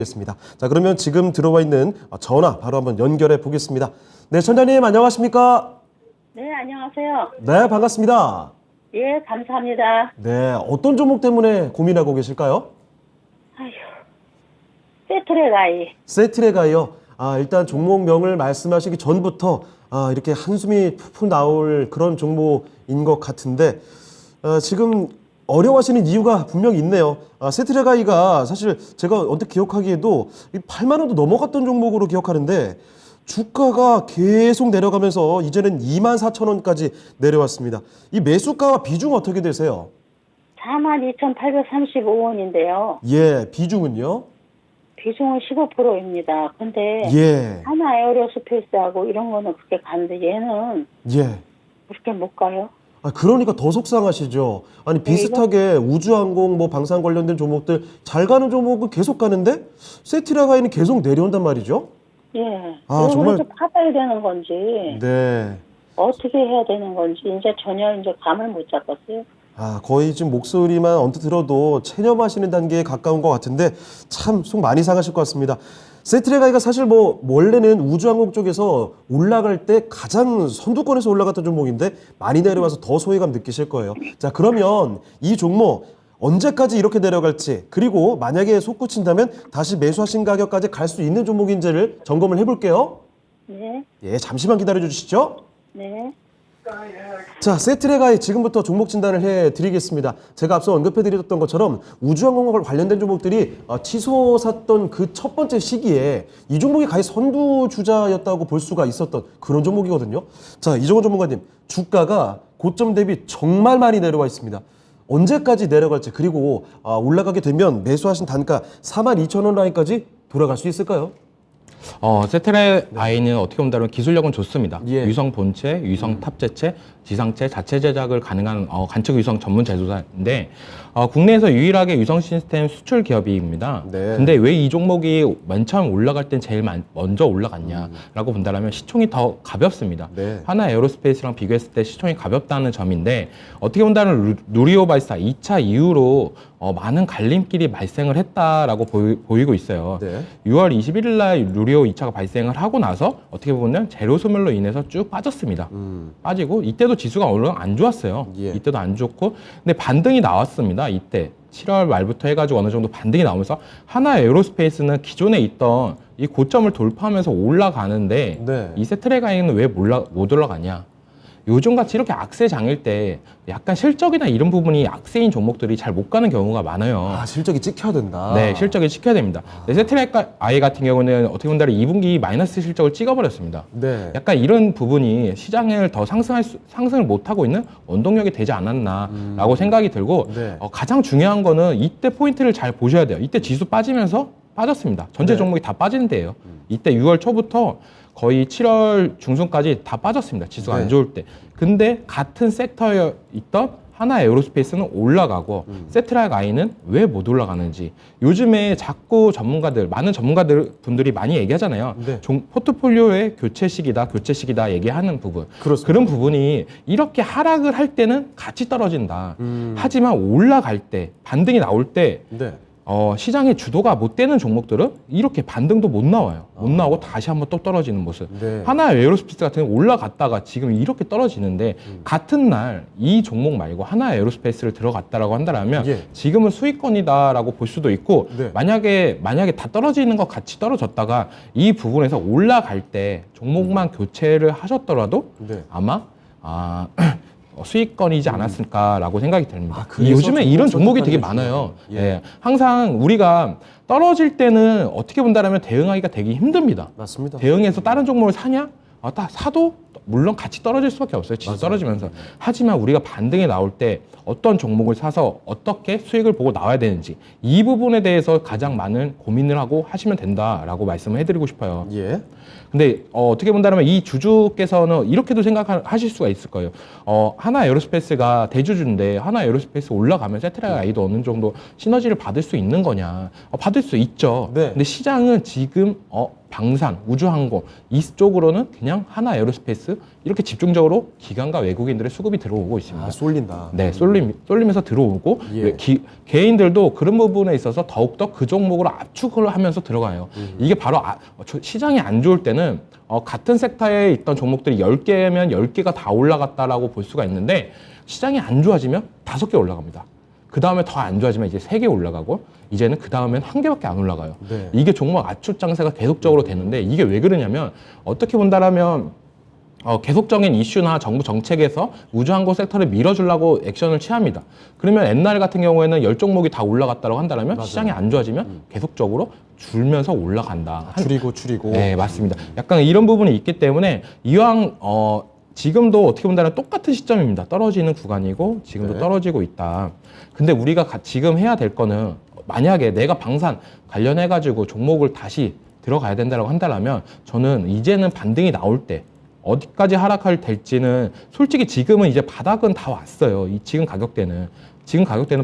겠습니다. 자, 그러면 지금 들어와 있는 전화 바로 한번 연결해 보겠습니다. 네, 천장님 안녕하십니까? 네, 안녕하세요. 네, 반갑습니다. 예, 감사합니다. 네, 어떤 종목 때문에 고민하고 계실까요? 아휴, 세트레가이. 세트레가요. 일단 종목명을 말씀하시기 전부터 이렇게 한숨이 푹푹 나올 그런 종목인 것 같은데 지금 어려워하시는 이유가 분명히 있네요. 세트레가이가 사실 제가 언뜻 기억하기에도 8만 원도 넘어갔던 종목으로 기억하는데 주가가 계속 내려가면서 이제는 24,000원까지 내려왔습니다. 이 매수가와 비중 어떻게 되세요? 42,835원인데요. 예, 비중은요? 비중은 15%입니다. 근데 예, 하나 에어로스페이스하고 이런 거는 그렇게 가는데 얘는 예. 그렇게 못 가요. 그러니까 더 속상하시죠. 아니 비슷하게 우주항공 뭐 방산 관련된 종목들 잘 가는 종목은 계속 가는데 세트레가이는 계속 내려온단 말이죠. 예. 정말. 이걸 받아야 되는 건지 네. 어떻게 해야 되는 건지 이제 전혀 감을 못 잡았어요. 거의 지금 목소리만 언뜻 들어도 체념하시는 단계에 가까운 것 같은데 참 속 많이 상하실 것 같습니다. 세트레가이가 사실 원래는 우주항공 쪽에서 올라갈 때 가장 선두권에서 올라갔던 종목인데 많이 내려와서 더 소외감 느끼실 거예요. 자, 그러면 이 종목 언제까지 이렇게 내려갈지, 그리고 만약에 솟구친다면 다시 매수하신 가격까지 갈 수 있는 종목인지를 점검을 해볼게요. 네. 예, 잠시만 기다려 주시죠. 네. 자, 세트레가이 지금부터 종목 진단을 해드리겠습니다. 제가 앞서 언급해드렸던 것처럼 우주항공과 관련된 종목들이 치솟았던 그 첫 번째 시기에 이 종목이 가히 선두주자였다고 볼 수가 있었던 그런 종목이거든요. 자, 이종원 전문가님, 주가가 고점 대비 정말 많이 내려와 있습니다. 언제까지 내려갈지, 그리고 올라가게 되면 매수하신 단가 42,000원 라인까지 돌아갈 수 있을까요? 세트레가이는 어떻게 본다면 기술력은 좋습니다. 예. 위성 본체, 위성 탑재체, 지상체, 자체 제작을 가능한 관측 위성 전문 제조사인데 국내에서 유일하게 위성 시스템 수출 기업입니다. 네. 근데 왜 이 종목이 맨 처음 올라갈 땐 제일 먼저 올라갔냐라고 본다면 시총이 더 가볍습니다. 네. 하나 에어로스페이스랑 비교했을 때 시총이 가볍다는 점인데 어떻게 본다면 누리호 발사 2차 이후로 많은 갈림길이 발생을 했다라고 보이고 있어요. 네. 6월 21일 날 누리호 2차가 발생을 하고 나서 어떻게 보면 제로 소멸로 인해서 쭉 빠졌습니다. 빠지고 이때도 지수가 얼른 안 좋았어요. 예. 이때도 안 좋고 근데 반등이 나왔습니다. 이때 7월 말부터 해가지고 어느 정도 반등이 나오면서 하나 에어로스페이스는 기존에 있던 이 고점을 돌파하면서 올라가는데 네. 이 세트레가이는 왜 못 올라가냐? 요즘같이 이렇게 악세장일 때 약간 실적이나 이런 부분이 악세인 종목들이 잘 못 가는 경우가 많아요. 실적이 찍혀야 된다. 네, 실적이 찍혀야 됩니다. 세트레가이 같은 경우는 어떻게 본다면 2분기 마이너스 실적을 찍어버렸습니다. 네. 약간 이런 부분이 시장을 더 상승을 못하고 있는 원동력이 되지 않았나라고 생각이 들고 네. 가장 중요한 거는 이때 포인트를 잘 보셔야 돼요. 이때 지수 빠지면서 빠졌습니다. 전체 네. 종목이 다 빠진 데예요. 이때 6월 초부터 거의 7월 중순까지 다 빠졌습니다. 지수가 네. 안 좋을 때. 근데 같은 섹터에 있던 하나 에어로스페이스는 올라가고 세트레가이는 왜 못 올라가는지 요즘에 자꾸 많은 전문가들 분들이 많이 얘기하잖아요. 네. 포트폴리오의 교체 시기다 얘기하는 부분. 그렇습니다. 그런 부분이 이렇게 하락을 할 때는 같이 떨어진다. 하지만 올라갈 때 반등이 나올 때 네. 시장의 주도가 못 되는 종목들은 이렇게 반등도 못 나와요. 못 나오고 다시 한번 또 떨어지는 모습. 네. 하나 에어로스페이스 같은 경우 올라갔다가 지금 이렇게 떨어지는데 같은 날 이 종목 말고 하나 에어로스페이스를 들어갔다라고 한다면 예. 지금은 수익권이다라고 볼 수도 있고 네. 만약에 다 떨어지는 것 같이 떨어졌다가 이 부분에서 올라갈 때 종목만 교체를 하셨더라도 네. 아마 수익권이지 않았을까라고 생각이 듭니다. 그래서 요즘에 이런 종목이 되게 선택하는 게 많아요. 중요해요. 예. 항상 우리가 떨어질 때는 어떻게 본다면 대응하기가 되게 힘듭니다. 맞습니다. 대응해서 다른 종목을 사냐? 사도 물론 같이 떨어질 수밖에 없어요. 지수 떨어지면서. 하지만 우리가 반등이 나올 때 어떤 종목을 사서 어떻게 수익을 보고 나와야 되는지 이 부분에 대해서 가장 많은 고민을 하고 하시면 된다라고 말씀을 해드리고 싶어요. 예. 근데 어떻게 본다면 이 주주께서는 이렇게도 생각하실 수가 있을 거예요. 하나 에어로스페이스가 대주주인데 하나 에어로스페이스 올라가면 세트레가이도 어느 정도 시너지를 받을 수 있는 거냐? 받을 수 있죠. 네. 근데 시장은 지금 방산, 우주항공 이쪽으로는 그냥 하나 에어로스페이스 이렇게 집중적으로 기관과 외국인들의 수급이 들어오고 있습니다. 쏠린다. 네, 쏠리면서 들어오고 예. 개인들도 그런 부분에 있어서 더욱더 그 종목으로 압축을 하면서 들어가요. 이게 바로 시장이 안 좋을 때는 같은 섹터에 있던 종목들이 10개면 10개가 다 올라갔다라고 볼 수가 있는데 시장이 안 좋아지면 5개 올라갑니다. 그 다음에 더 안 좋아지면 이제 3개 올라가고 이제는 그 다음엔 1개밖에 안 올라가요. 네. 이게 종목 압축 장세가 계속적으로 되는데 이게 왜 그러냐면 어떻게 본다라면 계속적인 이슈나 정부 정책에서 우주항공 섹터를 밀어주려고 액션을 취합니다. 그러면 옛날 같은 경우에는 10종목이 다 올라갔다고 한다면 맞아요. 시장이 안 좋아지면 계속적으로 줄면서 올라간다. 줄이고. 네, 맞습니다. 약간 이런 부분이 있기 때문에 이왕 지금도 어떻게 본다면 똑같은 시점입니다. 떨어지는 구간이고 지금도 네. 떨어지고 있다. 근데 우리가 지금 해야 될 거는 만약에 내가 방산 관련해가지고 종목을 다시 들어가야 된다고 한다면 저는 이제는 반등이 나올 때 어디까지 하락할 될지는 솔직히 지금은 이제 바닥은 다 왔어요. 지금 가격대는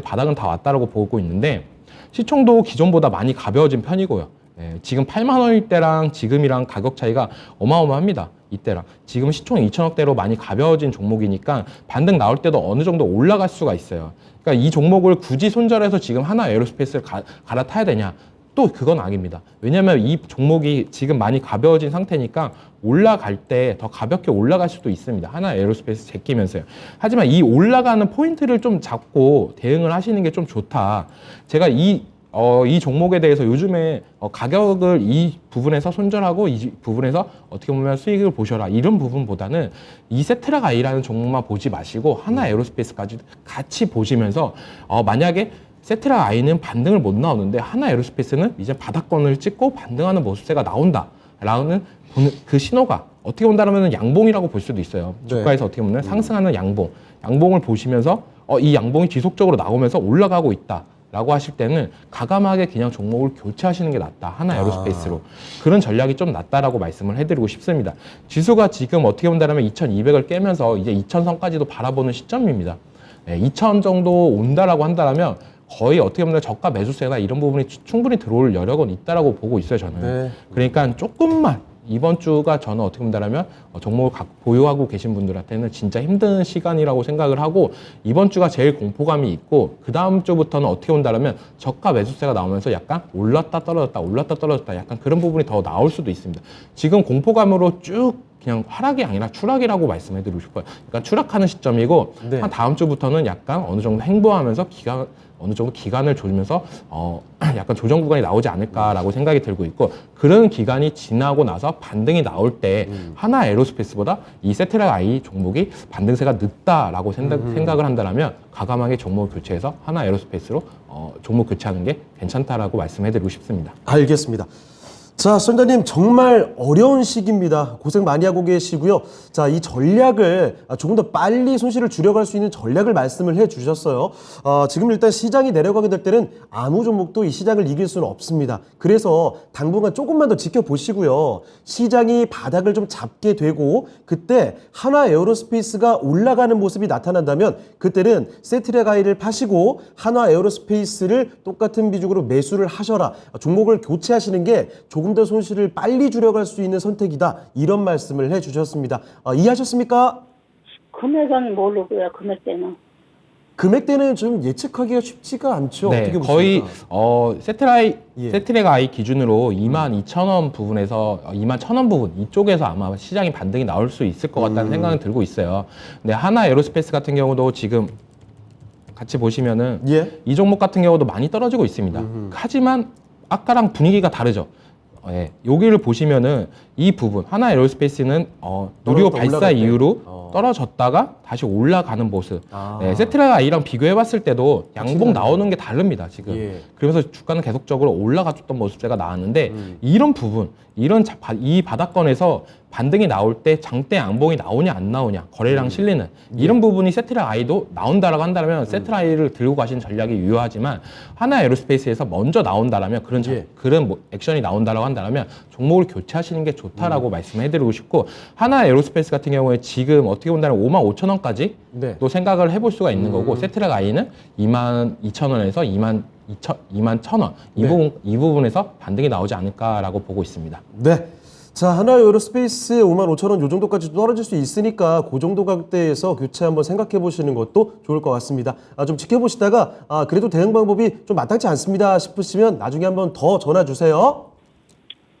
바닥은 다 왔다라고 보고 있는데 시총도 기존보다 많이 가벼워진 편이고요. 네, 지금 8만 원일 때랑 지금이랑 가격 차이가 어마어마합니다. 이때랑 지금 시총이 2천억대로 많이 가벼워진 종목이니까 반등 나올 때도 어느 정도 올라갈 수가 있어요. 그러니까 이 종목을 굳이 손절해서 지금 하나 에어로스페이스를 갈아타야 되냐? 또 그건 아닙니다. 왜냐하면 이 종목이 지금 많이 가벼워진 상태니까 올라갈 때 더 가볍게 올라갈 수도 있습니다. 하나 에어로스페이스 제끼면서요. 하지만 이 올라가는 포인트를 좀 잡고 대응을 하시는 게 좀 좋다. 제가 이 종목에 대해서 요즘에 가격을 이 부분에서 손절하고 이 부분에서 어떻게 보면 수익을 보셔라 이런 부분보다는 이 세트락 아이라는 종목만 보지 마시고 하나 에어로스페이스까지 같이 보시면서 만약에 세트락 아이는 반등을 못 나오는데 하나 에어로스페이스는 이제 바닥권을 찍고 반등하는 모습세가 나온다라는 그 신호가 어떻게 본다면 양봉이라고 볼 수도 있어요. 네. 주가에서 어떻게 보면 상승하는 양봉을 보시면서 이 양봉이 지속적으로 나오면서 올라가고 있다. 라고 하실 때는 가감하게 그냥 종목을 교체하시는 게 낫다. 하나 에어로스페이스로. 그런 전략이 좀 낫다라고 말씀을 해드리고 싶습니다. 지수가 지금 어떻게 본다면 2200을 깨면서 이제 2000선까지도 바라보는 시점입니다. 2000 정도 온다라고 한다면 거의 어떻게 보면 저가 매수세나 이런 부분이 충분히 들어올 여력은 있다라고 보고 있어요, 저는. 네. 그러니까 조금만 이번 주가 저는 어떻게 본다면 종목을 보유하고 계신 분들한테는 진짜 힘든 시간이라고 생각을 하고 이번 주가 제일 공포감이 있고 그 다음 주부터는 어떻게 본다면 저가 매수세가 나오면서 약간 올랐다 떨어졌다 약간 그런 부분이 더 나올 수도 있습니다. 지금 공포감으로 쭉 그냥 하락이 아니라 추락이라고 말씀해드리고 싶어요. 그러니까 추락하는 시점이고 네. 한 다음 주부터는 약간 어느 정도 횡보하면서 어느 정도 기간을 조면서 약간 조정 구간이 나오지 않을까라고 생각이 들고 있고 그런 기간이 지나고 나서 반등이 나올 때 하나 에어로스페이스보다 이 세트락 아이 종목이 반등세가 늦다라고 생각을 한다면 과감하게 종목을 교체해서 하나 에어로스페이스로 종목 교체하는 게 괜찮다라고 말씀해드리고 싶습니다. 알겠습니다. 자, 선장님 정말 어려운 시기입니다. 고생 많이 하고 계시고요. 자, 이 전략을 조금 더 빨리 손실을 줄여갈 수 있는 전략을 말씀을 해주셨어요. 지금 일단 시장이 내려가게 될 때는 아무 종목도 이 시장을 이길 수는 없습니다. 그래서 당분간 조금만 더 지켜보시고요. 시장이 바닥을 좀 잡게 되고 그때 하나 에어로스페이스가 올라가는 모습이 나타난다면 그때는 세트랙 아이를 파시고 하나 에어로스페이스를 똑같은 비중으로 매수를 하셔라. 종목을 교체하시는 게 조금 더 손실을 빨리 줄여갈 수 있는 선택이다. 이런 말씀을 해주셨습니다. 이해하셨습니까? 금액은 모르고요. 금액대는. 금액대는 좀 예측하기가 쉽지가 않죠. 네, 어떻게 거의 보십니까? 예. 세트랙 아이 기준으로 22,000원 부분에서 21,000원 부분 이쪽에서 아마 시장이 반등이 나올 수 있을 것 같다는 생각은 들고 있어요. 근데 하나 에어로스페이스 같은 경우도 지금 같이 보시면은 예. 이 종목 같은 경우도 많이 떨어지고 있습니다. 하지만 아까랑 분위기가 다르죠. 예, 여기를 보시면은 이 부분 하나 에어로스페이스는 누리호 발사 올라갈 때. 이후로 떨어졌다가 다시 올라가는 모습. 아. 네, 세트락 아이랑 비교해봤을 때도 양봉 나오는 게 다릅니다. 지금. 예. 그러면서 주가는 계속적으로 올라가줬던 모습세가 나왔는데 이런 부분, 이 바닥권에서 반등이 나올 때 장대 양봉이 나오냐 안 나오냐 거래량 실리는 이런 부분이 세트락 아이도 나온다라고 한다면 세트락 아이를 들고 가시는 전략이 유효하지만 하나 에어로스페이스에서 먼저 나온다라면 그런 예. 액션이 나온다라고 한다면 필요한다면 종목을 교체하시는 게 좋다라고 말씀해드리고 싶고 하나 에어로스페이스 같은 경우에 지금 어떻게 본다면 52,000원까지 네. 또 생각을 해볼 수가 있는 거고 세트랙 아이는 22,000원에서 21,000원 네. 이 부분에서 반등이 나오지 않을까라고 보고 있습니다. 네. 자, 하나 에어로스페이스 55,000원 요 정도까지 떨어질 수 있으니까 그 정도 가격대에서 교체 한번 생각해 보시는 것도 좋을 것 같습니다. 좀 지켜보시다가 그래도 대응 방법이 좀 마땅치 않습니다 싶으시면 나중에 한번 더 전화 주세요.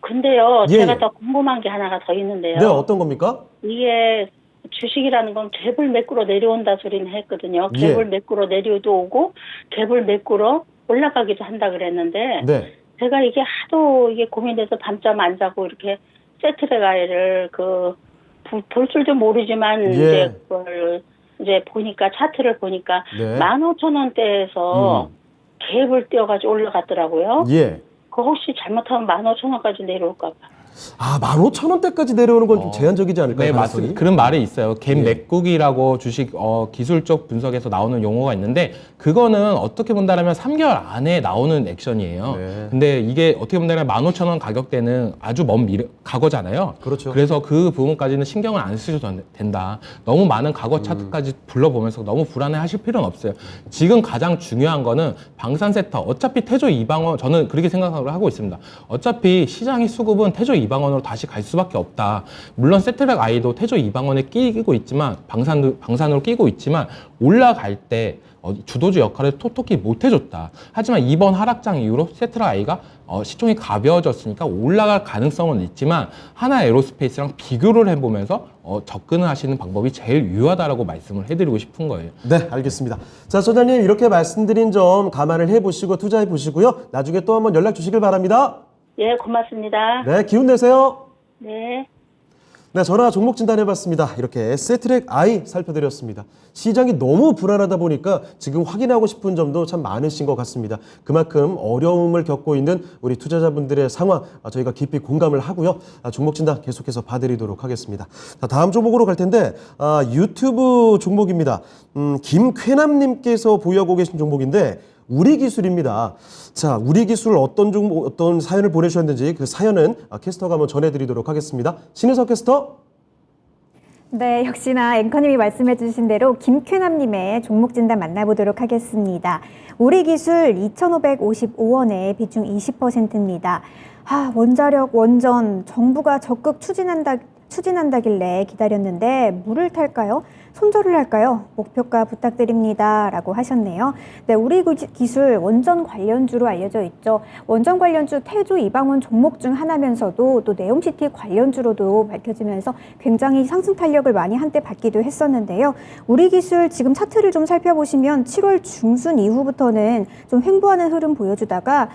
근데요, 예, 제가 예. 더 궁금한 게 하나가 더 있는데요. 네, 어떤 겁니까? 이게 주식이라는 건 갭을 매꾸러 내려온다 소리는 했거든요. 예. 갭을 매꾸러 내려도 오고 갭을 매꾸러 올라가기도 한다 그랬는데 네. 제가 이게 하도 이게 고민돼서 밤잠 안 자고 이렇게 세트레가이를 볼 줄도 모르지만 예. 이제 그걸 이제 보니까 차트를 보니까 네. 15,000원대에서 갭을 띄어가지고 올라갔더라고요. 예. 그 혹시 잘못하면 15,000원까지 내려올까 봐. 15,000원대까지 내려오는 건 좀 제한적이지 않을까요? 네, 가능성이? 맞습니다. 그런 말이 있어요. 갭 예. 맥국이라고 주식 기술적 분석에서 나오는 용어가 있는데 그거는 어떻게 본다면 3개월 안에 나오는 액션이에요. 네. 근데 이게 어떻게 본다면 15,000원 가격대는 아주 먼 과거잖아요. 그렇죠. 그래서 그 부분까지는 신경을 안 쓰셔도 된다. 너무 많은 과거 차트까지 불러보면서 너무 불안해하실 필요는 없어요. 지금 가장 중요한 거는 방산세터. 어차피 태조 이방원 저는 그렇게 생각을 하고 있습니다. 어차피 시장의 수급은 태조 이방원으로 다시 갈 수밖에 없다. 물론 세트랙 아이도 태조 이방원에 끼고 있지만 방산으로 끼고 있지만 올라갈 때 주도주 역할을 톡톡히 못 해줬다. 하지만 이번 하락장 이후로 세트랙 아이가 시총이 가벼워졌으니까 올라갈 가능성은 있지만 하나 에어로스페이스랑 비교를 해보면서 접근을 하시는 방법이 제일 유효하다라고 말씀을 해드리고 싶은 거예요. 네, 알겠습니다. 자, 소장님 이렇게 말씀드린 점 감안을 해보시고 투자해 보시고요. 나중에 또 한번 연락 주시길 바랍니다. 예, 고맙습니다. 네, 기운 내세요. 네. 네, 전화 종목 진단해봤습니다. 이렇게 세트랙 I 살펴드렸습니다. 시장이 너무 불안하다 보니까 지금 확인하고 싶은 점도 참 많으신 것 같습니다. 그만큼 어려움을 겪고 있는 우리 투자자분들의 상황 저희가 깊이 공감을 하고요. 종목 진단 계속해서 봐드리도록 하겠습니다. 자, 다음 종목으로 갈 텐데 유튜브 종목입니다. 김쾌남님께서 보유하고 계신 종목인데 우리기술입니다. 자, 우리기술 어떤 사연을 보내주셨는지 그 사연은 캐스터가 한번 전해드리도록 하겠습니다. 신은석 캐스터. 네, 역시나 앵커님이 말씀해 주신 대로 김쾌남님의 종목 진단 만나보도록 하겠습니다. 우리기술 2,555원에 비중 20%입니다. 원자력, 원전, 정부가 적극 추진한다길래 기다렸는데 물을 탈까요? 손절을 할까요? 목표가 부탁드립니다. 라고 하셨네요. 네, 우리기술 원전 관련주로 알려져 있죠. 원전 관련주 태조 이방원 종목 중 하나면서도 또 네옴시티 관련주로도 밝혀지면서 굉장히 상승 탄력을 많이 한때 받기도 했었는데요. 우리기술 지금 차트를 좀 살펴보시면 7월 중순 이후부터는 좀 횡보하는 흐름 보여주다가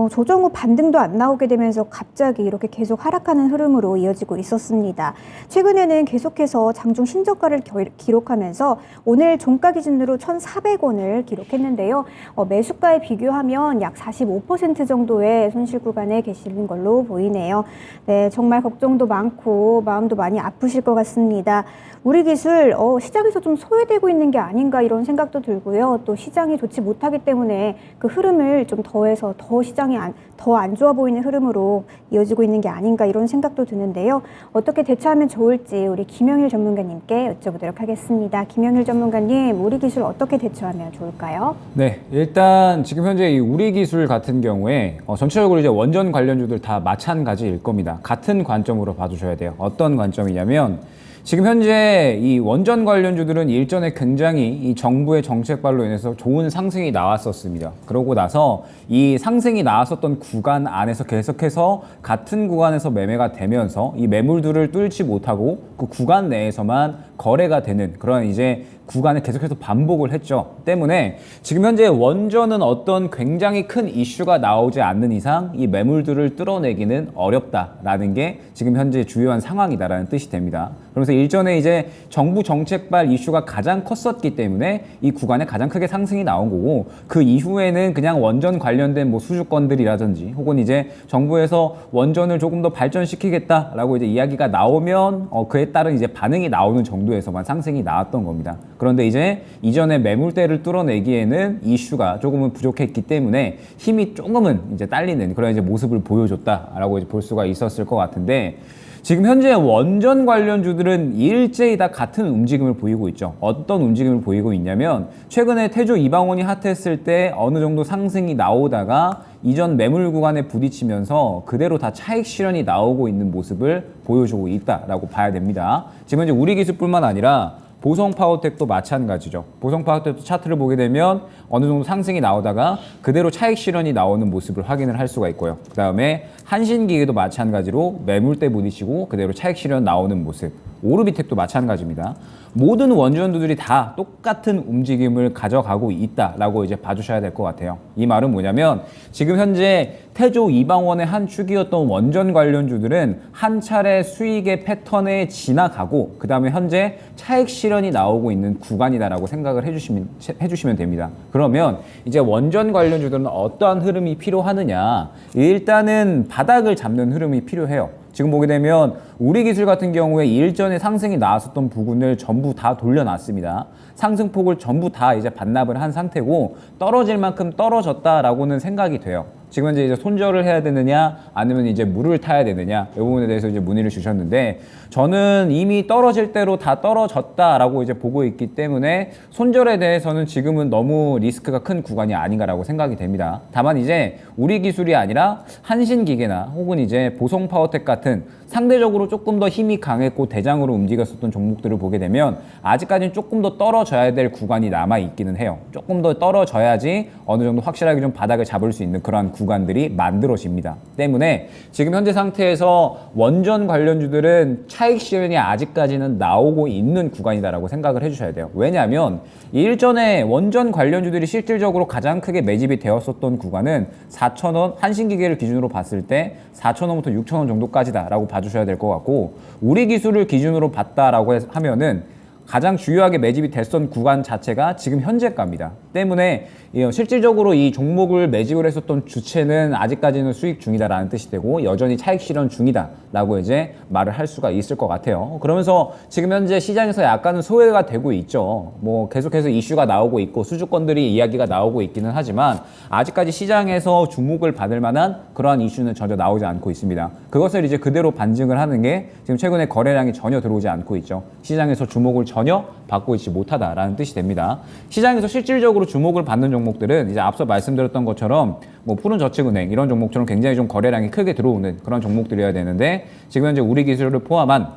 조정 후 반등도 안 나오게 되면서 갑자기 이렇게 계속 하락하는 흐름으로 이어지고 있었습니다. 최근에는 계속해서 장중 신저가를 기록하면서 오늘 종가 기준으로 1,400원을 기록했는데요. 매수가에 비교하면 약 45% 정도의 손실 구간에 계시는 걸로 보이네요. 네, 정말 걱정도 많고 마음도 많이 아프실 것 같습니다. 우리기술 시장에서 좀 소외되고 있는 게 아닌가 이런 생각도 들고요. 또 시장이 좋지 못하기 때문에 그 흐름을 좀 더해서 더 시장이 더 안 좋아 보이는 흐름으로 이어지고 있는 게 아닌가 이런 생각도 드는데요. 어떻게 대처하면 좋을지 우리 김영일 전문가님께 여쭤보도록 하겠습니다. 김영일 전문가님, 우리기술 어떻게 대처하면 좋을까요? 네, 일단 지금 현재 이 우리기술 같은 경우에 전체적으로 이제 원전 관련주들 다 마찬가지일 겁니다. 같은 관점으로 봐주셔야 돼요. 어떤 관점이냐면 지금 현재 이 원전 관련주들은 일전에 굉장히 이 정부의 정책발로 인해서 좋은 상승이 나왔었습니다. 그러고 나서 이 상승이 나왔었던 구간 안에서 계속해서 같은 구간에서 매매가 되면서 이 매물들을 뚫지 못하고 그 구간 내에서만 거래가 되는 그런 이제 구간을 계속해서 반복을 했죠. 때문에 지금 현재 원전은 어떤 굉장히 큰 이슈가 나오지 않는 이상 이 매물들을 뚫어내기는 어렵다라는 게 지금 현재 주요한 상황이다라는 뜻이 됩니다. 그래서 일전에 이제 정부 정책발 이슈가 가장 컸었기 때문에 이 구간에 가장 크게 상승이 나온 거고 그 이후에는 그냥 원전 관련된 뭐 수주권들이라든지 혹은 이제 정부에서 원전을 조금 더 발전시키겠다라고 이제 이야기가 나오면 그에 따른 이제 반응이 나오는 정도에서만 상승이 나왔던 겁니다. 그런데 이제 이전에 매물대를 뚫어내기에는 이슈가 조금은 부족했기 때문에 힘이 조금은 이제 딸리는 그런 이제 모습을 보여줬다라고 이제 볼 수가 있었을 것 같은데, 지금 현재 원전 관련주들은 일제히 다 같은 움직임을 보이고 있죠. 어떤 움직임을 보이고 있냐면, 최근에 태조 이방원이 핫했을 때 어느 정도 상승이 나오다가 이전 매물 구간에 부딪히면서 그대로 다 차익 실현이 나오고 있는 모습을 보여주고 있다라고 봐야 됩니다. 지금 현재 우리 기술뿐만 아니라 보성파워텍도 마찬가지죠. 보성파워텍도 차트를 보게 되면 어느 정도 상승이 나오다가 그대로 차익 실현이 나오는 모습을 확인을 할 수가 있고요. 그 다음에 한신기계도 마찬가지로 매물대 부딪히고 그대로 차익 실현 나오는 모습. 오르비텍도 마찬가지입니다. 모든 원전주들이 다 똑같은 움직임을 가져가고 있다라고 이제 봐주셔야 될 것 같아요. 이 말은 뭐냐면, 지금 현재 태조 이방원의 한 축이었던 원전 관련주들은 한 차례 수익의 패턴에 지나가고 그 다음에 현재 차익 실현이 나오고 있는 구간이다라고 생각을 해주시면 됩니다. 그러면 이제 원전 관련주들은 어떠한 흐름이 필요하느냐? 일단은 바닥을 잡는 흐름이 필요해요. 지금 보게 되면 우리 기술 같은 경우에 일전에 상승이 나왔었던 부분을 전부 다 돌려놨습니다. 상승폭을 전부 다 이제 반납을 한 상태고, 떨어질 만큼 떨어졌다라고는 생각이 돼요. 지금 현재 이제 손절을 해야 되느냐 아니면 이제 물을 타야 되느냐, 이 부분에 대해서 이제 문의를 주셨는데, 저는 이미 떨어질 대로 다 떨어졌다라고 이제 보고 있기 때문에 손절에 대해서는 지금은 너무 리스크가 큰 구간이 아닌가라고 생각이 됩니다. 다만 이제 우리 기술이 아니라 한신기계나 혹은 이제 보성파워텍 같은 상대적으로 조금 더 힘이 강했고 대장으로 움직였었던 종목들을 보게 되면 아직까지는 조금 더 떨어져야 될 구간이 남아 있기는 해요. 조금 더 떨어져야지 어느 정도 확실하게 좀 바닥을 잡을 수 있는 그러한 구간들이 만들어집니다. 때문에 지금 현재 상태에서 원전 관련주들은 차익 실현이 아직까지는 나오고 있는 구간이다라고 생각을 해주셔야 돼요. 왜냐하면 일전에 원전 관련주들이 실질적으로 가장 크게 매집이 되었었던 구간은 4,000원, 한신기계를 기준으로 봤을 때 4,000원부터 6,000원 정도까지다라고 봐주셔야 될 것 같고, 우리 기술을 기준으로 봤다라고 하면은 가장 주요하게 매집이 됐던 구간 자체가 지금 현재가입니다. 때문에 실질적으로 이 종목을 매집을 했었던 주체는 아직까지는 수익 중이다라는 뜻이 되고, 여전히 차익 실현 중이다라고 이제 말을 할 수가 있을 것 같아요. 그러면서 지금 현재 시장에서 약간은 소외가 되고 있죠. 뭐 계속해서 이슈가 나오고 있고 수주권들이 이야기가 나오고 있기는 하지만 아직까지 시장에서 주목을 받을 만한 그러한 이슈는 전혀 나오지 않고 있습니다. 그것을 이제 그대로 반증을 하는 게 지금 최근에 거래량이 전혀 들어오지 않고 있죠. 시장에서 주목을 전혀 받고 있지 못하다라는 뜻이 됩니다. 시장에서 실질적으로 주목을 받는 종목들은 이제 앞서 말씀드렸던 것처럼 뭐 푸른저축은행 이런 종목처럼 굉장히 좀 거래량이 크게 들어오는 그런 종목들이어야 되는데, 지금 현재 우리 기술을 포함한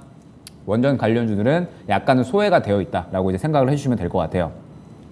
원전 관련주들은 약간은 소외가 되어 있다라고 이제 생각을 해주시면 될 것 같아요.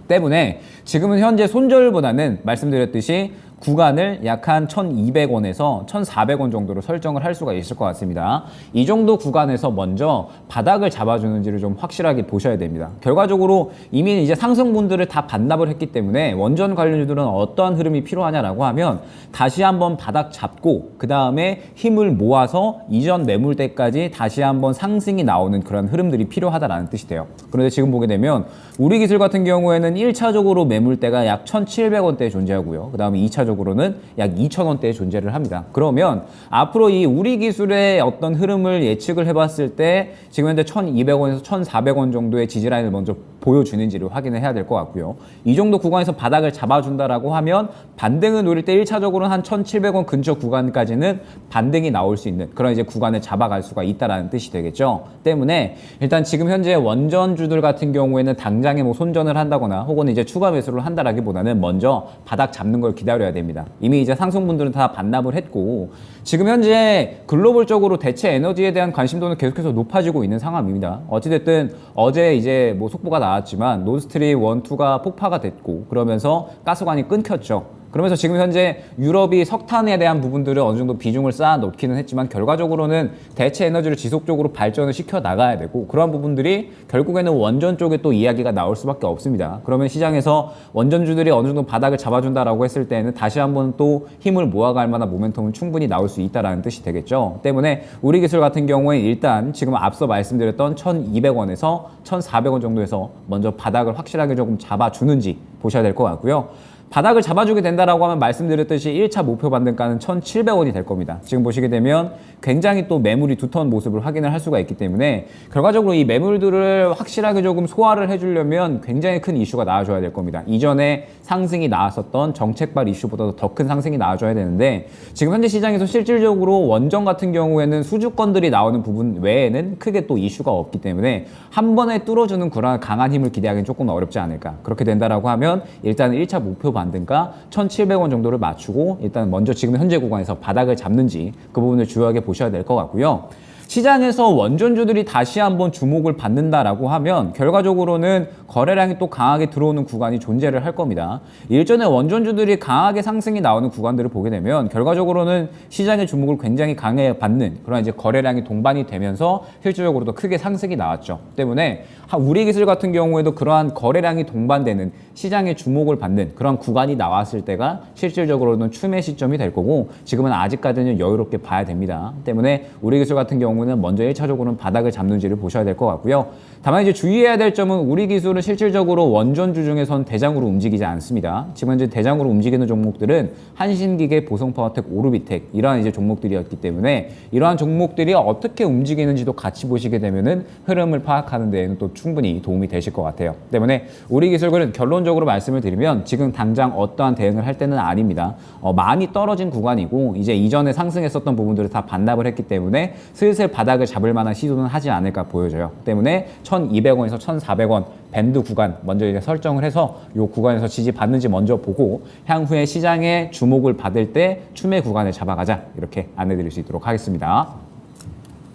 때문에 지금은 현재 손절보다는 말씀드렸듯이 구간을 약 한 1,200원에서 1,400원 정도로 설정을 할 수가 있을 것 같습니다. 이 정도 구간에서 먼저 바닥을 잡아주는지를 좀 확실하게 보셔야 됩니다. 결과적으로 이미 이제 상승분들을 다 반납을 했기 때문에 원전 관련주들은 어떠한 흐름이 필요하냐라고 하면 다시 한번 바닥 잡고 그 다음에 힘을 모아서 이전 매물대까지 다시 한번 상승이 나오는 그런 흐름들이 필요하다라는 뜻이 돼요. 그런데 지금 보게 되면 우리 기술 같은 경우에는 1차적으로 매물대가 약 1,700원대에 존재하고요. 그 다음에 2차적으로는 약 2,000원대에 존재를 합니다. 그러면 앞으로 이 우리 기술의 어떤 흐름을 예측을 해봤을 때 지금 현재 1,200원에서 1,400원 정도의 지지라인을 먼저 보여주는지를 확인을 해야 될 것 같고요. 이 정도 구간에서 바닥을 잡아준다라고 하면 반등을 노릴 때 1차적으로는 한 1,700원 근처 구간까지는 반등이 나올 수 있는 그런 이제 구간을 잡아갈 수가 있다라는 뜻이 되겠죠. 때문에 일단 지금 현재 원전주들 같은 경우에는 당장에 뭐 손전을 한다거나 혹은 이제 추가 매수를 한다라기보다는 먼저 바닥 잡는 걸 기다려야 됩니다. 이미 이제 상승분들은 다 반납을 했고 지금 현재 글로벌적으로 대체 에너지에 대한 관심도는 계속해서 높아지고 있는 상황입니다. 어찌됐든 어제 이제 뭐 속보가 나왔지만 노드스트림 1, 2가 폭파가 됐고 그러면서 가스관이 끊겼죠. 그러면서 지금 현재 유럽이 석탄에 대한 부분들을 어느 정도 비중을 쌓아 놓기는 했지만 결과적으로는 대체 에너지를 지속적으로 발전을 시켜 나가야 되고 그러한 부분들이 결국에는 원전 쪽에 또 이야기가 나올 수밖에 없습니다. 그러면 시장에서 원전주들이 어느 정도 바닥을 잡아준다라고 했을 때는 다시 한번 또 힘을 모아갈 만한 모멘텀은 충분히 나올 수 있다라는 뜻이 되겠죠. 때문에 우리 기술 같은 경우에 일단 지금 앞서 말씀드렸던 1,200원에서 1,400원 정도에서 먼저 바닥을 확실하게 조금 잡아주는지 보셔야 될 것 같고요. 바닥을 잡아주게 된다라고 하면 말씀드렸듯이 1차 목표 반등가는 1,700원이 될 겁니다. 지금 보시게 되면 굉장히 또 매물이 두터운 모습을 확인을 할 수가 있기 때문에 결과적으로 이 매물들을 확실하게 조금 소화를 해주려면 굉장히 큰 이슈가 나와줘야 될 겁니다. 이전에 상승이 나왔었던 정책발 이슈보다도 더 큰 상승이 나와줘야 되는데 지금 현재 시장에서 실질적으로 원전 같은 경우에는 수주권들이 나오는 부분 외에는 크게 또 이슈가 없기 때문에 한 번에 뚫어주는 그런 강한 힘을 기대하기는 조금 어렵지 않을까. 그렇게 된다라고 하면 일단 1차 목표 반등가 1,700원 정도를 맞추고 일단 먼저 지금 현재 구간에서 바닥을 잡는지 그 부분을 주요하게 보셔야 될 것 같고요. 시장에서 원전주들이 다시 한번 주목을 받는다라고 하면 결과적으로는 거래량이 또 강하게 들어오는 구간이 존재를 할 겁니다. 일전에 원전주들이 강하게 상승이 나오는 구간들을 보게 되면 결과적으로는 시장의 주목을 굉장히 강하게 받는 그런 이제 거래량이 동반이 되면서 실질적으로도 크게 상승이 나왔죠. 때문에 우리기술 같은 경우에도 그러한 거래량이 동반되는 시장의 주목을 받는 그런 구간이 나왔을 때가 실질적으로는 추매 시점이 될 거고 지금은 아직까지는 여유롭게 봐야 됩니다. 때문에 우리기술 같은 경우는 먼저 1차적으로는 바닥을 잡는지를 보셔야 될 것 같고요. 다만 이제 주의해야 될 점은 우리기술은 실질적으로 원전주 중에선 대장으로 움직이지 않습니다. 지금 현재 대장으로 움직이는 종목들은 한신기계, 보성파워텍, 오르비텍 이러한 이제 종목들이었기 때문에 이러한 종목들이 어떻게 움직이는지도 같이 보시게 되면은 흐름을 파악하는 데에는 또 충분히 도움이 되실 것 같아요. 때문에 우리기술은 결론적으로 말씀을 드리면 지금 당장 어떠한 대응을 할 때는 아닙니다. 많이 떨어진 구간이고 이제 이전에 상승했었던 부분들을 다 반납을 했기 때문에 슬슬 바닥을 잡을 만한 시도는 하지 않을까 보여져요. 때문에 1,200원에서 1,400원 밴드 구간 먼저 이제 설정을 해서 이 구간에서 지지 받는지 먼저 보고 향후에 시장에 주목을 받을 때 추매 구간을 잡아가자 이렇게 안내드릴 수 있도록 하겠습니다.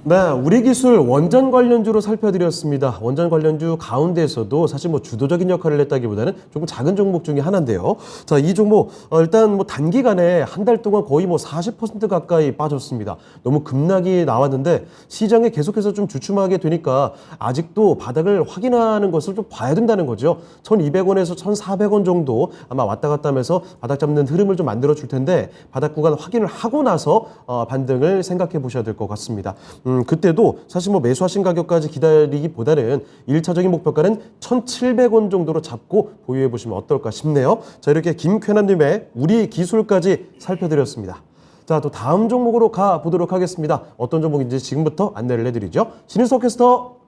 네, 우리기술 원전 관련주로 살펴드렸습니다. 원전 관련주 가운데에서도 사실 뭐 주도적인 역할을 했다기보다는 조금 작은 종목 중에 하나인데요. 자, 이 종목 일단 뭐 단기간에 한 달 동안 거의 뭐 40% 가까이 빠졌습니다. 너무 급락이 나왔는데 시장에 계속해서 좀 주춤하게 되니까 아직도 바닥을 확인하는 것을 좀 봐야 된다는 거죠. 1,200원에서 1,400원 정도 아마 왔다 갔다 하면서 바닥 잡는 흐름을 좀 만들어 줄 텐데 바닥 구간 확인을 하고 나서 반등을 생각해 보셔야 될 것 같습니다. 그때도 사실 뭐 매수하신 가격까지 기다리기보다는 1차적인 목표가는 1,700원 정도로 잡고 보유해 보시면 어떨까 싶네요. 자, 이렇게 김쾌남님의 우리 기술까지 살펴드렸습니다. 자, 또 다음 종목으로 가보도록 하겠습니다. 어떤 종목인지 지금부터 안내를 해드리죠. 신인석 캐스터.